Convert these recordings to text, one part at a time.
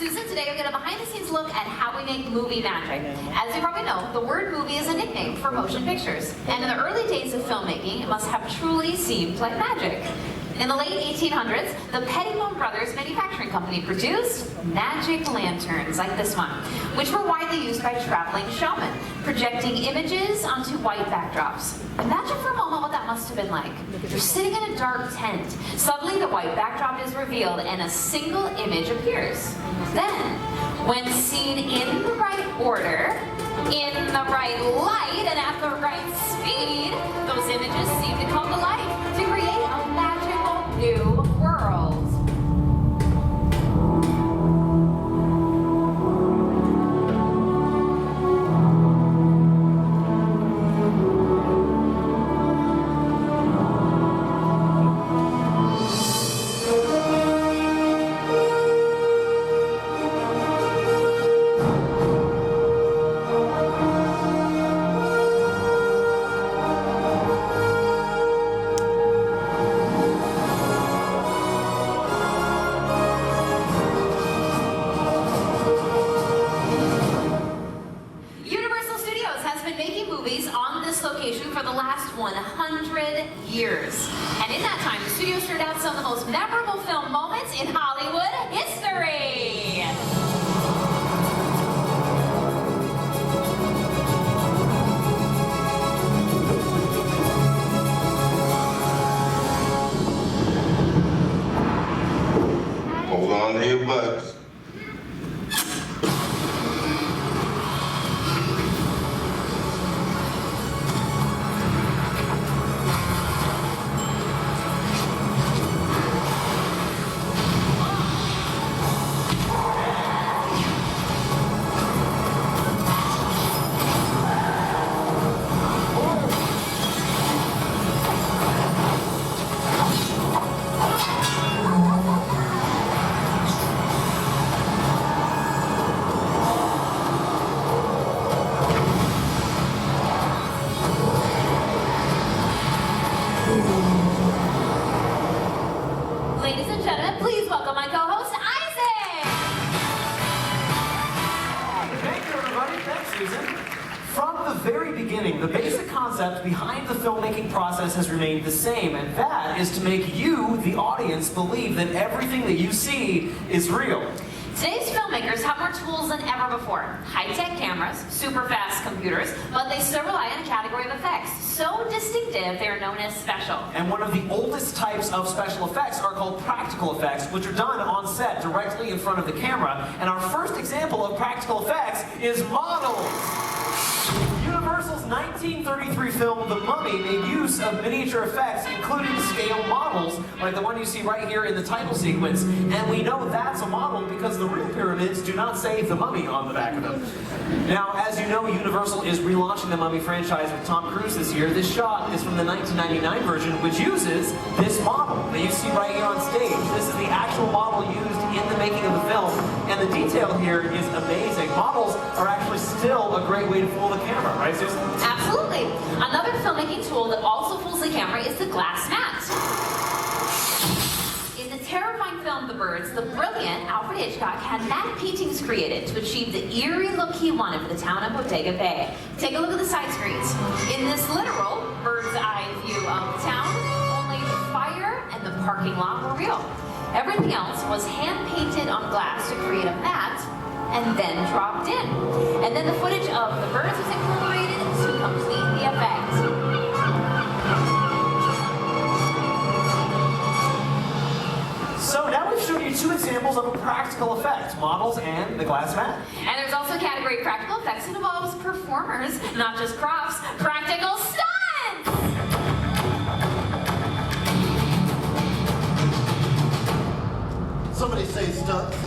Susan. Today you'll get a behind-the-scenes look at how we make movie magic. As you probably know, the word movie is a nickname for motion pictures. And in the early days of filmmaking, it must have truly seemed like magic. In the late 1800s, the Pettibone Brothers Manufacturing Company produced magic lanterns like this one, which were widely used by traveling showmen, projecting images onto white backdrops. Imagine for a moment what that must have been like. You're sitting in a dark tent. Suddenly the white backdrop is revealed and a single image appears. Then, when seen in the right order, in the right light, and at the right speed, those images seem to come to life to create a magical new world. For the last 100 years. And in that time, the studio turned out some of the most memorable film moments in Hollywood history. Hold on to your butts. Ladies and gentlemen, please welcome my co-host, Isaac! Thank you, everybody. Thanks, Susan. From the very beginning, the basic concept behind the filmmaking process has remained the same, and that is to make you, the audience, believe that everything that you see is real. Today's filmmakers have more tools than ever before. High-tech cameras, super fast computers, but they still rely on a category of effects so distinctive they are known as special. And one of the oldest types of special effects are called practical effects, which are done on set directly in front of the camera. And our first example of practical effects is models. Universal's 1933 film The Mummy made use of miniature effects, including scale models, like the one you see right here in the title sequence. And we know that's a model because the real pyramids do not say The Mummy on the back of them. Now, as you know, Universal is relaunching the Mummy franchise with Tom Cruise this year. This shot is from the 1999 version, which uses this model that you see right here on stage. This is the actual model used in the making of the film, and the detail here is amazing. Models are actually still a great way to fool the camera, right, Susan? Absolutely. Another filmmaking tool that also fools the camera is the glass mat. In the terrifying film The Birds, the brilliant Alfred Hitchcock had matte paintings created to achieve the eerie look he wanted for the town of Bodega Bay. Take a look at the side screens. In this literal bird's eye view of the town, only the fire and the parking lot were real. Everything else was hand-painted on glass to create a mat and then dropped in. And then the footage of the birds was incorporated to complete the effect. So now we've shown you two examples of a practical effect, models and the glass mat. And there's also a category of practical effects that involves performers, not just props, practical stunts! Somebody say stunts.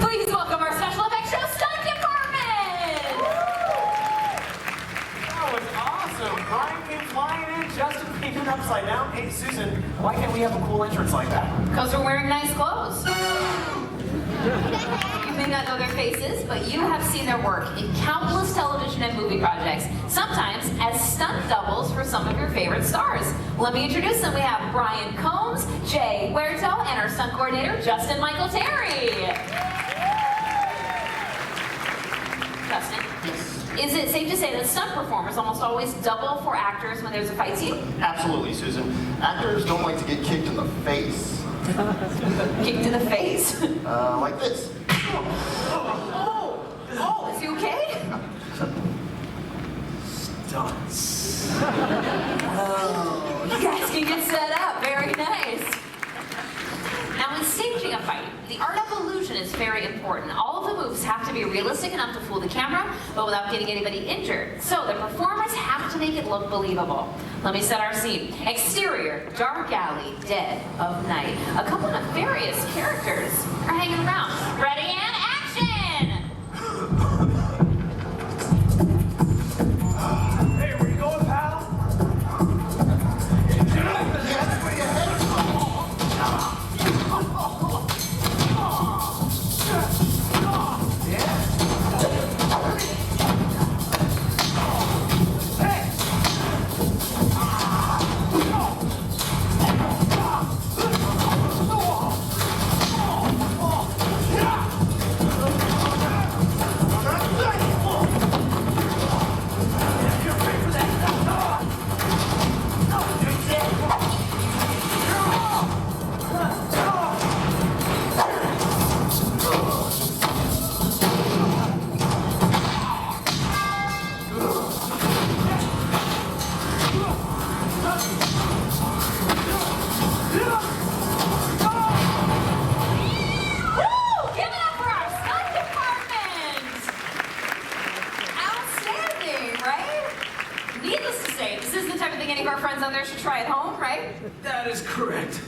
Please welcome our special effects show stunt department! That was awesome. Brian came flying in, Justin came in upside down. Hey, Susan, why can't we have a cool entrance like that? Because we're wearing nice clothes. You may not know their faces, but you have seen their work in countless television and movie projects, sometimes as stunt doubles for some of your favorite stars. Let me introduce them. We have Brian Combs, Jay Huerto, and our stunt coordinator, Justin Michael Terry. Is it safe to say that stunt performers almost always double for actors when there's a fight scene? Absolutely, Susan. Actors don't like to get kicked in the face. Kicked in the face? Like this. Oh, is he okay? Stunts. You guys can get set up. Very nice. Now, when staging a fight, the art of illusion is very important. All of the moves have to be realistic enough to fool the camera, but without getting anybody injured. So the performers have to make it look believable. Let me set our scene. Exterior, dark alley, dead of night. A couple of nefarious characters are hanging around. Ready and action! Hey, where you going, pal? That is correct.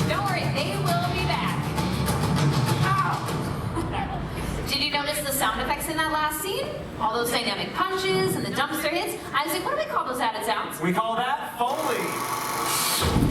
Don't worry, they will be back. Did you notice the sound effects in that last scene? All those dynamic punches and the dumpster hits. Isaac, what do we call those added sounds? We call that Foley.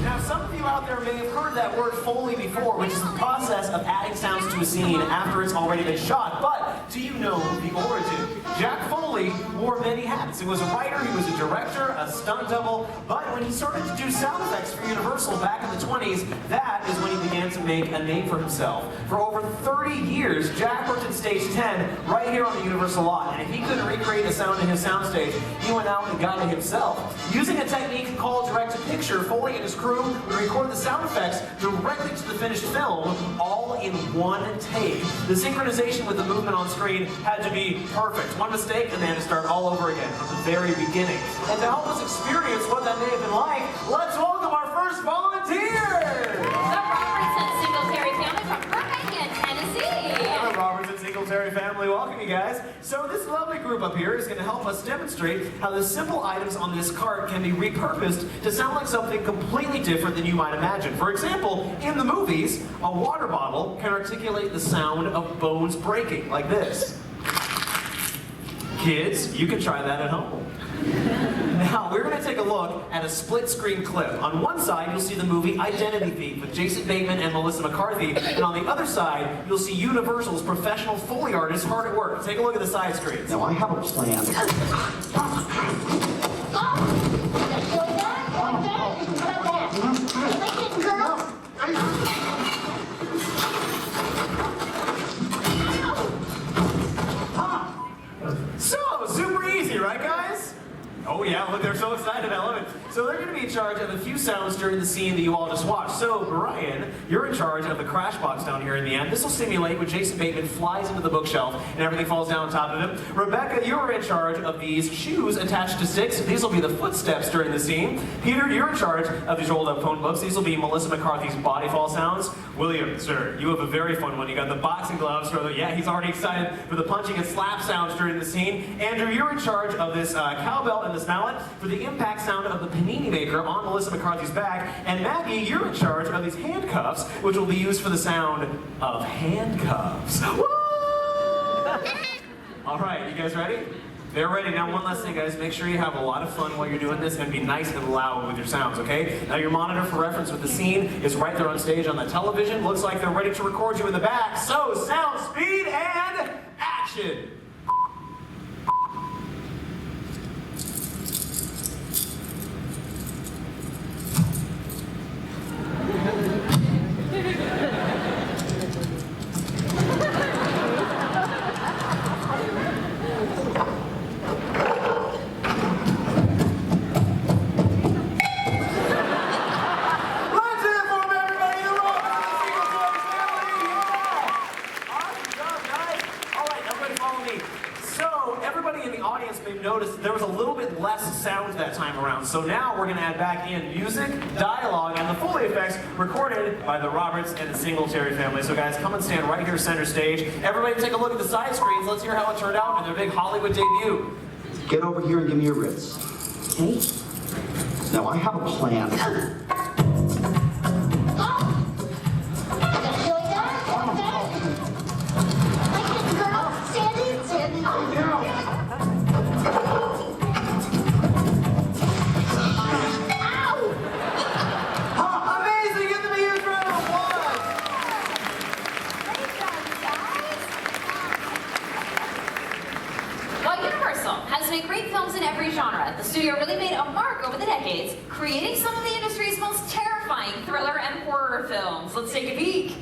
Now, some of you out there may have heard that word Foley before, which is the process of adding sounds to a scene after it's already been shot. But do you know the origin? Jack Foley wore many hats. He was a writer, he was a director, a stunt double, but when he started to do sound effects for Universal back in the 20s, that is when he began to make a name for himself. For over 30 years, Jack worked at Stage 10 right here on the Universal lot, and if he couldn't recreate a sound in his soundstage, he went out and got it himself. Using a technique called direct-to-picture, Foley and his crew would record the sound effects directly to the finished film, all in one take. The synchronization with the movement on screen had to be perfect. One mistake, and they had to start all over again from the very beginning. And to help us experience what that may have been like, let's welcome our first volunteer! The Robertson Singletary family from Birmingham, Tennessee. The Robertson Singletary family, welcome you guys. So this lovely group up here is going to help us demonstrate how the simple items on this cart can be repurposed to sound like something completely different than you might imagine. For example, in the movies, a water bottle can articulate the sound of bones breaking, like this. Kids, you can try that at home. Now, we're going to take a look at a split-screen clip. On one side, you'll see the movie Identity Thief with Jason Bateman and Melissa McCarthy, and on the other side, you'll see Universal's professional Foley artists hard at work. Take a look at the side screens. Now, I have a plan. So, super easy, right, guys? Oh yeah, look, they're so excited, I love it. So they're going to be in charge of a few sounds during the scene that you all just watched. So, Brian, you're in charge of the crash box down here in the end. This will simulate when Jason Bateman flies into the bookshelf and everything falls down on top of him. Rebecca, you're in charge of these shoes attached to sticks. These will be the footsteps during the scene. Peter, you're in charge of these rolled up phone books. These will be Melissa McCarthy's body fall sounds. William, sir, you have a very fun one. You got the boxing gloves for the, yeah, he's already excited for the punching and slap sounds during the scene. Andrew, you're in charge of this cowbell and this mallet for the impact sound of the panini maker on Melissa McCarthy's back. And Maggie, you're in charge of these handcuffs, which will be used for the sound of handcuffs. Woo! All right, you guys ready? They're ready. Now, one last thing, guys. Make sure you have a lot of fun while you're doing this and be nice and loud with your sounds, okay? Now, your monitor for reference with the scene is right there on stage on the television. Looks like they're ready to record you in the back. So, sound, speed, and action! around. So now we're going to add back in music, dialogue, and the Foley effects recorded by the Roberts and the Singletary family. So guys, come and stand right here center stage. Everybody take a look at the side screens. Let's hear how it turned out in their big Hollywood debut. Get over here and give me your writs. Okay? Now I have a plan. Has made great films in every genre. The studio really made a mark over the decades, creating some of the industry's most terrifying thriller and horror films. Let's take a peek.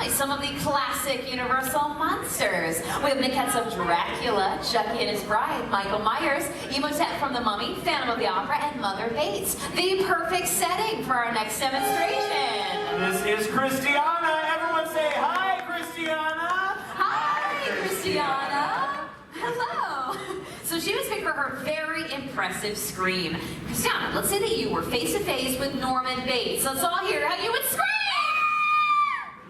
Some of the classic Universal monsters. We have maquettes of Dracula, Chucky and his bride, Michael Myers, Emotep from The Mummy, Phantom of the Opera, and Mother Bates. The perfect setting for our next demonstration. This is Christiana. Everyone say hi, Christiana. Hi, Christiana. Hello. So she was picked for her very impressive scream. Christiana, let's say that you were face to face with Norman Bates. Let's all hear how you would scream.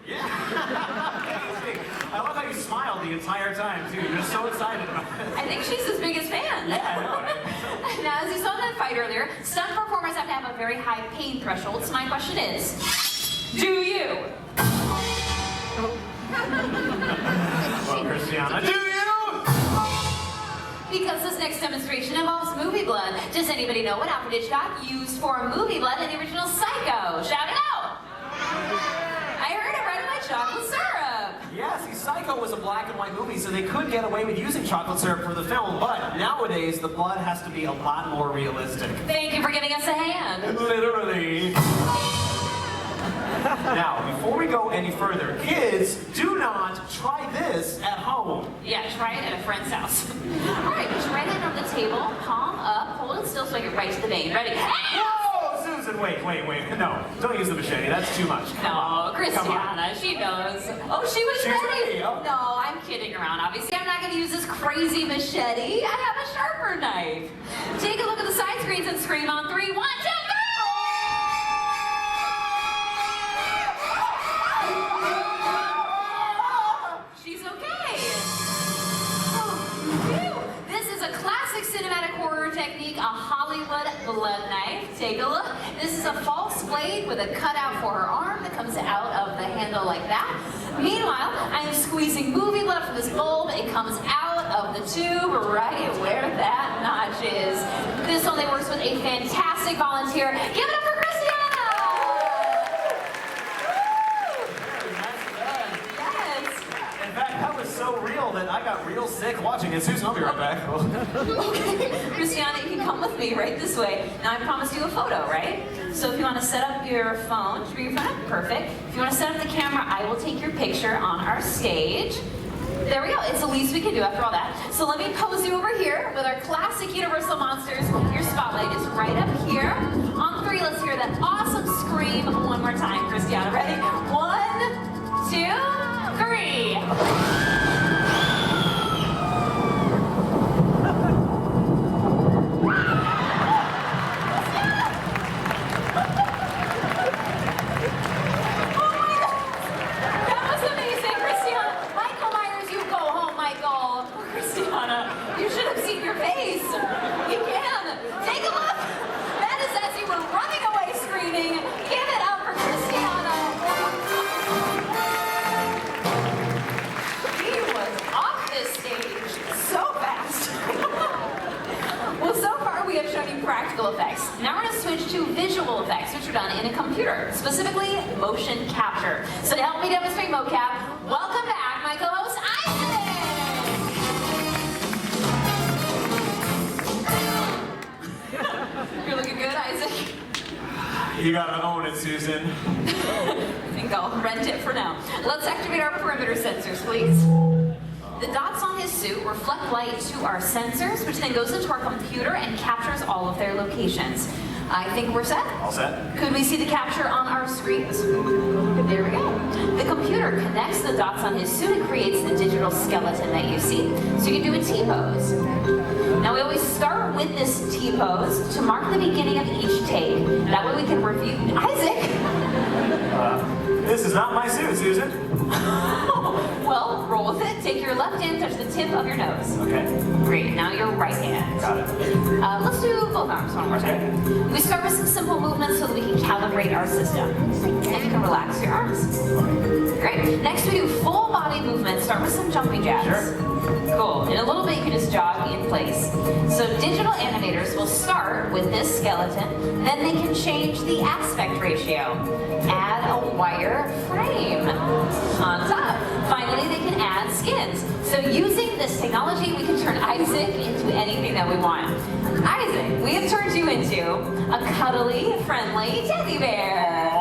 Yeah. Amazing. I love how you smiled the entire time, too. You're so excited about it. I think she's his biggest fan. Yeah, I know. Now, as you saw in that fight earlier, stunt performers have to have a very high pain threshold, so my question is, do you? Well, Christiana, do you? Because this next demonstration involves movie blood. Does anybody know what Alfred Hitchcock used for movie blood in the original Psycho? Shout it out! I heard it right in my chocolate syrup. Yeah, see, Psycho was a black and white movie, so they could get away with using chocolate syrup for the film, but nowadays the blood has to be a lot more realistic. Thank you for giving us a hand. Literally. Now, before we go any further, kids, do not try this at home. Yeah, try it at a friend's house. All right, put your right hand on the table, palm up, hold it still so I get right to the vein. Ready? Whoa, Susan, wait. No, don't use the machete, that's too much. No, Christiana, she knows. Oh, she's She's ready. Oh. No, I'm kidding around. Obviously, I'm not going to use this crazy machete. I have a sharper knife. Take a look at the side screens and scream on 3, 1, 2, 3! She's okay. Oh, phew. This is a classic cinematic horror technique, a Hollywood blood knife. Take a look. This is a false blade with a cutout for her arm that comes out of the handle like that. Meanwhile, I am squeezing movie blood from this bulb. It comes out of the tube right where that notch is. This only works with a fantastic volunteer. Give it up for Christiana! Yes. In fact, that was so real that I got real sick watching it. Susan, I'll be right back. Okay, Christiana, you can come with me right this way. Now I promised you a photo, right? So if you want to set up your phone, bring your phone up, perfect. If you want to set up the camera, I will take your picture on our stage. There we go, it's the least we can do after all that. So let me pose you over here with our classic Universal monsters. Your spotlight is right up here. On 3, let's hear that awesome scream one more time, Christiana. Ready? 1, 2, 3. You should have seen your face. You can. Take a purely motion capture. So to help me demonstrate mocap, welcome back my co-host Isaac! You're looking good, Isaac. You gotta own it, Susan. I think I'll rent it for now. Let's activate our perimeter sensors, please. The dots on his suit reflect light to our sensors, which then goes into our computer and captures all of their locations. I think we're set. All set. Could we see the capture on our screens? There we go. The computer connects the dots on his suit and creates the digital skeleton that you see. So you can do a T-pose. Now we always start with this T-pose to mark the beginning of each take. That way we can review. Isaac! This is not my suit, Susan. Well, roll with it. Take your left hand, touch the tip of your nose. Okay. Great, now your right hand. Got it. Let's do both arms one more time. We start with some simple movements so that we can calibrate our system. And you can relax your arms. Great. Next we do full body movements. Start with some jumping jacks. Sure. Cool. In a little bit you can just jog in place. So digital animators will start with this skeleton, then they can change the aspect ratio. Add a wire frame on top. Finally, they can add skins. So using this technology, we can turn Isaac into anything that we want. Isaac, we have turned you into a cuddly, friendly teddy bear.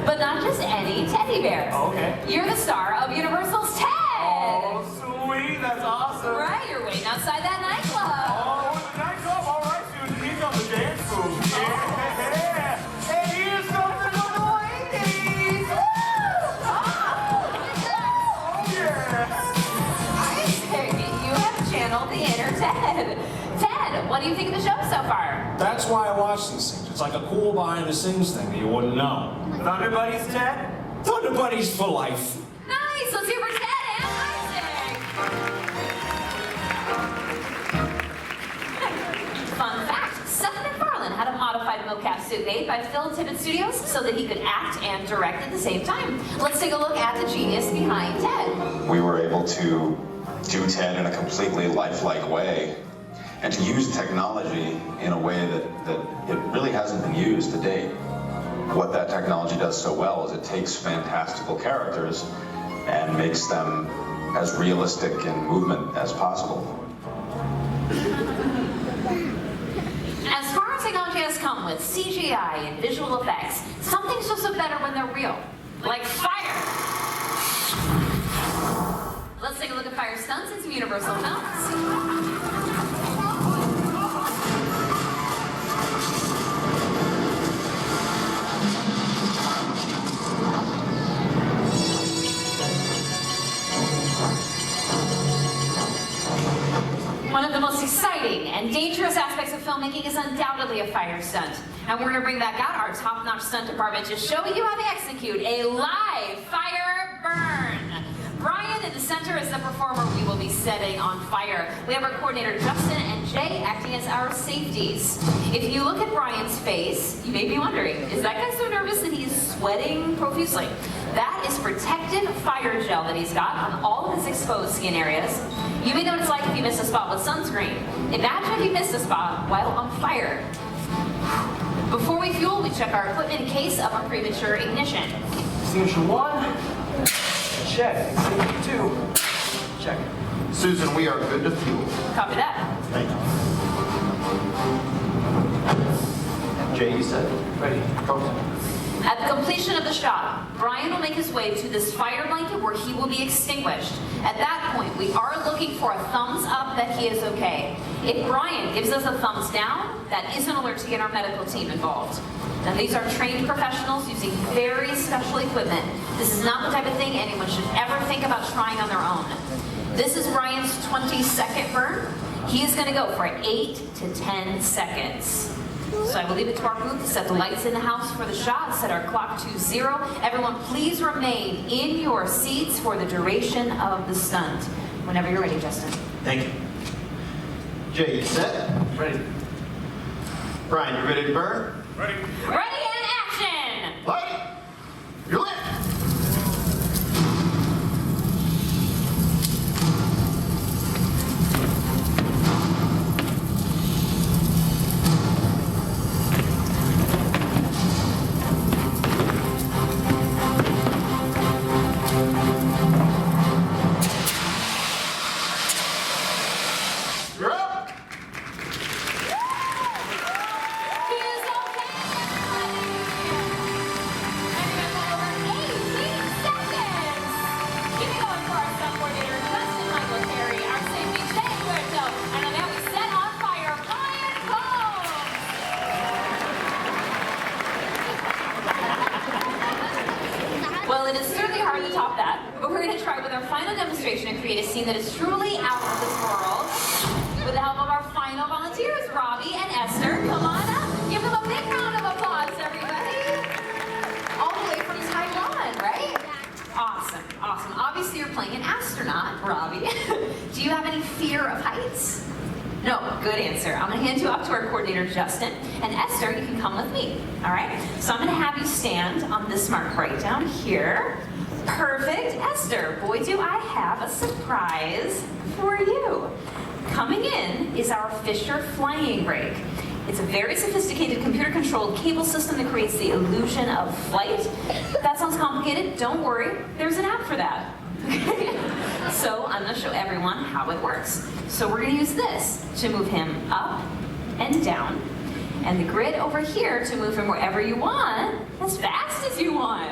But not just any teddy bear. Oh, okay. You're the star of Universal's TED. Oh, sweet. That's awesome. Right, you're waiting outside that nightclub. Oh, the nightclub. All right, Susan. He's on the dance move. Yeah. And here's something for the ladies. Oh, yeah. Isaac, you have channeled the inner Ted. Ted, what do you think of the show so far? That's why I watch these things. It's like a cool behind the scenes thing that you wouldn't know. Thunder Buddies, Ted? Thunder Buddies for life. Nice, let's hear for Ted and Isaac. Fun fact, Seth MacFarlane had a modified mocap suit made by Phil Tippett Studios so that he could act and direct at the same time. Let's take a look at the genius behind Ted. We were able to do Ted in a completely lifelike way and to use technology in a way that it really hasn't been used to date. What that technology does so well is it takes fantastical characters and makes them as realistic in movement as possible. As far as technology has come with CGI and visual effects, something's just better when they're real. Like fire. Let's take a look at fire stunts and some Universal films. One of the most exciting and dangerous aspects of filmmaking is undoubtedly a fire stunt. And we're going to bring back out our top-notch stunt department to show you how they execute a live fire burn. Brian in the center is the performer we will be setting on fire. We have our coordinator Justin and Jay acting as our safeties. If you look at Brian's face, you may be wondering, is that guy so nervous that he's sweating profusely? That is protective fire gel that he's got on all of his exposed skin areas. You may know what it's like if you miss a spot with sunscreen. Imagine if you missed a spot while on fire. Before we fuel, we check our equipment in case of a premature ignition. Extinguisher 1. Check. Extinguisher 2. Check. Susan, we are good to fuel. Copy that. Thank you. Jay, you said? Ready. Go. At the completion of the shot, Brian will make his way to this fire blanket where he will be extinguished. At that point, we are looking for a thumbs up that he is okay. If Brian gives us a thumbs down, that is an alert to get our medical team involved. Now, these are trained professionals using very special equipment. This is not the type of thing anyone should ever think about trying on their own. This is Brian's 20-second burn. He is going to go for 8 to 10 seconds. So I will leave it to our booth to set the lights in the house for the shot, set our clock to 0. Everyone, please remain in your seats for the duration of the stunt. Whenever you're ready, Justin. Thank you. Jay, you set? Ready. Brian, you ready to burn? Ready. Ready and action! Light! You're lit! but we're going to try with our final demonstration to create a scene that is truly out of this world. With the help of our final volunteers, Robbie and Esther, come on up. Give them a big round of applause, everybody. All the way from Taiwan, right? Awesome, awesome. Obviously, you're playing an astronaut, Robbie. Do you have any fear of heights? No, good answer. I'm going to hand you off to our coordinator, Justin. And Esther, you can come with me, all right? So I'm going to have you stand on this mark right down here. Perfect. Esther, boy, do I have a surprise for you. Coming in is our Fisher flying brake. It's a very sophisticated computer-controlled cable system that creates the illusion of flight. If that sounds complicated, don't worry. There's an app for that. So I'm going to show everyone how it works. So we're going to use this to move him up and down, and the grid over here to move him wherever you want, as fast as you want.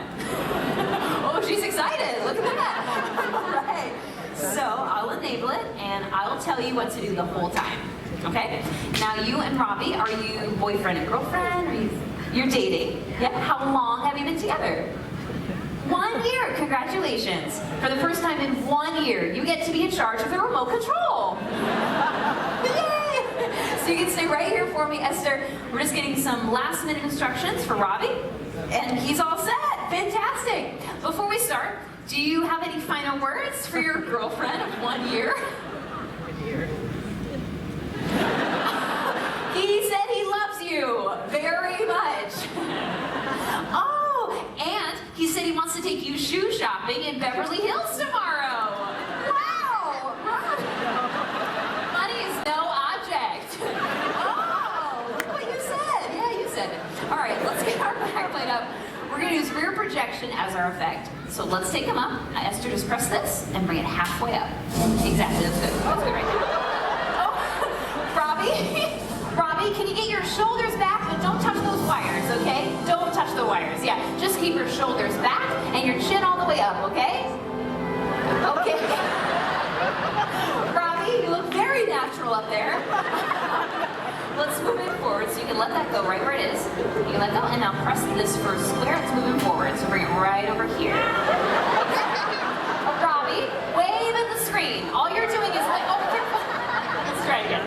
Oh, she's excited. Look at that. All right. So I'll enable it, and I'll tell you what to do the whole time. Okay? Now, you and Robbie, are you boyfriend and girlfriend? You're dating? Yeah. How long have you been together? 1 year. Congratulations. For the first time in 1 year, you get to be in charge of the remote control. Yay! So you can stay right here for me, Esther. We're just getting some last-minute instructions for Robbie, and he's all set. Fantastic. Before we start, do you have any final words for your girlfriend of 1 year? He said he loves you very much. Oh, and he said he wants to take you shoe shopping in Beverly Hills tomorrow. Wow. Money is no object. Oh, look what you said. Yeah, you said it. All right, let's get our backlight up. We're going to use rear projection as our effect. So let's take them up. Esther, just press this and bring it halfway up. Exactly, that's good. That's good right now. Oh, Robbie? Robbie, can you get your shoulders back, but don't touch those wires, okay? Don't touch the wires, yeah. Just keep your shoulders back and your chin all the way up, okay? Okay. Robbie, you look very natural up there. Let's move it forward so you can let that go right where it is. You can let go, and now press this first square. It's moving forward, so bring it right over here. Robbie, wave at the screen. All you're doing is like, oh, careful. Let's try again.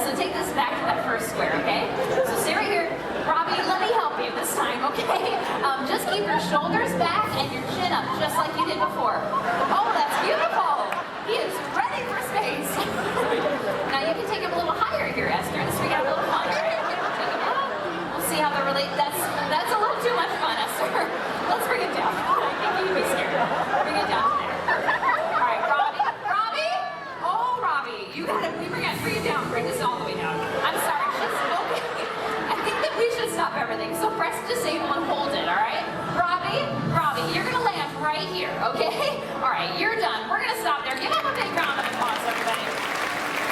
So take this back to that first square, okay? So stay right here. Robbie, let me help you this time, okay? Just keep your shoulders back and your chin up, just like you did before. Oh, that's beautiful. He is ready for space. Now you can take him a little higher here, Esther. This we got a little fun, right? Take him up. We'll see how they relate. That's a little too much fun, Esther. Let's bring it down. I think you'd be scared. Bring it down to there. All right, Robbie. Robbie? Oh, Robbie. You got it. Bring it down. Bring this all the way down. I'm sorry. Just okay. I think that we should stop everything. So press disable and hold it, all right? Robbie, you're going to land right here, okay? All right, you're done. We're going to stop there. Give him a big round of applause, everybody.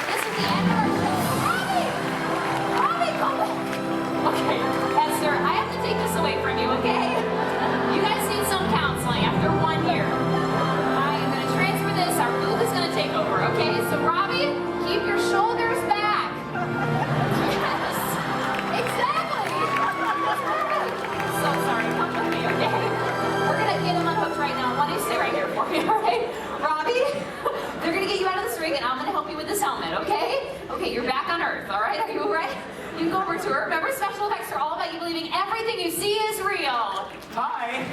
This is the end of our show. Robbie, come back. Okay, Esther, I have to take this away from you, okay? You guys need some counseling after 1 year. I am going to transfer this. Our booth is going to take over, okay? So, Robbie, keep your shoulders back. Yes, exactly. So sorry, come with me, okay? We're going to get him unhooked right now. Why don't you stay right here for me, all right? Robbie, they're going to get you out of this rig, and I'm going to help you with this helmet, okay? Okay, you're back on Earth, all right? Are you all right? You can go over to her. Remember, special effects are all about you believing everything you see is real. Hi.